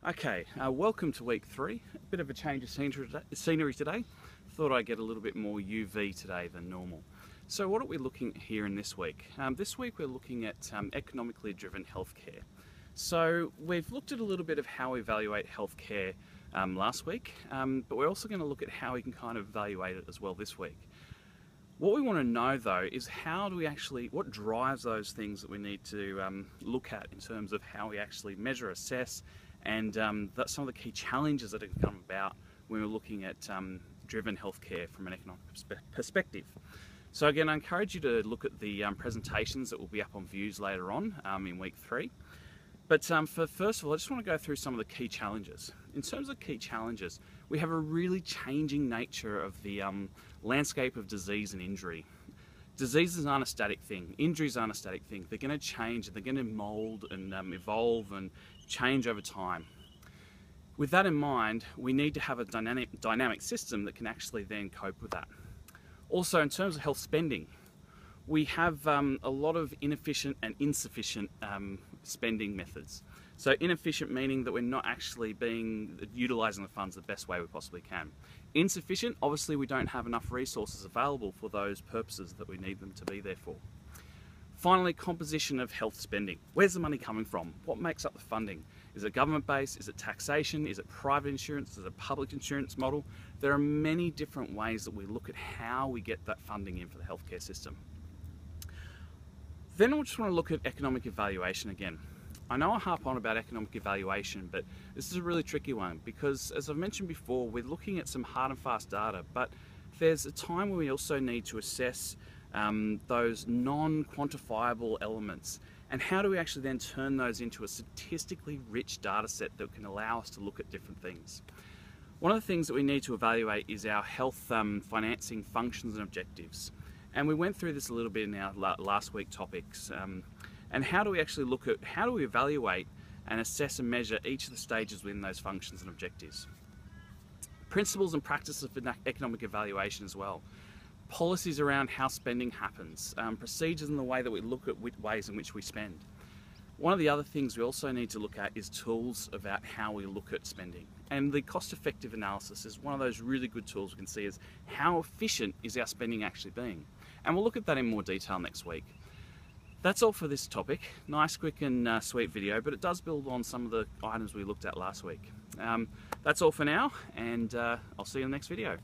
Okay, welcome to week 3. A bit of a change of scenery today. Thought I'd get a little bit more UV today than normal. So what are we looking at here in this week? This week we're looking at economically driven healthcare. So we've looked at a little bit of how we evaluate healthcare last week, but we're also going to look at how we can kind of evaluate it as well this week. What we want to know though is what drives those things that we need to look at in terms of how we actually measure, assess, and that's some of the key challenges that have come about when we're looking at driven healthcare from an economic perspective. So again, I encourage you to look at the presentations that will be up on Views later on in week 3. But first of all, I just want to go through some of the key challenges. In terms of key challenges, we have a really changing nature of the landscape of disease and injury. Diseases aren't a static thing. Injuries aren't a static thing. They're going to change, and they're going to mould and evolve and change over time. With that in mind, we need to have a dynamic system that can actually then cope with that. Also, in terms of health spending, we have a lot of inefficient and insufficient spending methods. So inefficient meaning that we're not actually utilising the funds the best way we possibly can. Insufficient, obviously we don't have enough resources available for those purposes that we need them to be there for. Finally, composition of health spending. Where's the money coming from? What makes up the funding? Is it government-based? Is it taxation? Is it private insurance? Is it a public insurance model? There are many different ways that we look at how we get that funding in for the healthcare system. Then I just want to look at economic evaluation again. I know I harp on about economic evaluation, but this is a really tricky one because, as I've mentioned before, we're looking at some hard and fast data, but there's a time when we also need to assess those non-quantifiable elements, and how do we actually then turn those into a statistically rich data set that can allow us to look at different things. One of the things that we need to evaluate is our health financing functions and objectives, and we went through this a little bit in our last week topics. And how do we actually how do we evaluate and assess and measure each of the stages within those functions and objectives? Principles and practices for economic evaluation as well. Policies around how spending happens, procedures in the way that we look at ways in which we spend. One of the other things we also need to look at is tools about how we look at spending. And the cost-effective analysis is one of those really good tools we can see is how efficient is our spending actually being. And we'll look at that in more detail next week. That's all for this topic. Nice, quick and sweet video, but it does build on some of the items we looked at last week. That's all for now, and I'll see you in the next video.